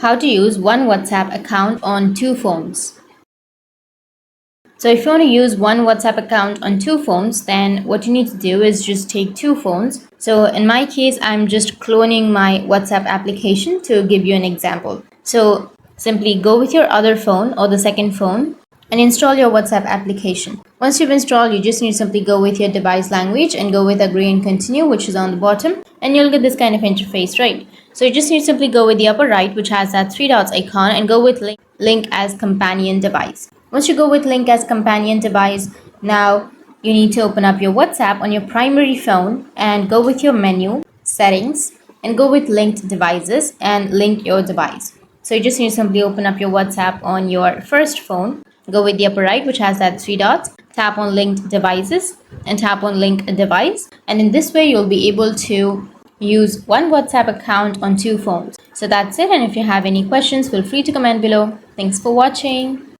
How to use one WhatsApp account on two phones. So if you want to use one WhatsApp account on two phones, then what you need to do is just take two phones. So in my case, I'm just cloning my WhatsApp application to give you an example. So simply go with your other phone or the second phone and install your WhatsApp application. Once you've installed, you just need to simply go with your device language and go with agree and continue, which is on the bottom, and you'll get this kind of interface, right? So you just need to simply go with the upper right, which has that three dots icon, and go with link as companion device. Once you go with link as companion device, now you need to open up your WhatsApp on your primary phone and go with your menu, settings, and go with linked devices and link your device. So you just need to simply open up your WhatsApp on your first phone, go with the upper right, which has that three dots, tap on linked devices and tap on link a device. And in this way, you'll be able to use one WhatsApp account on two phones. So that's it. And if you have any questions, feel free to comment below. Thanks for watching.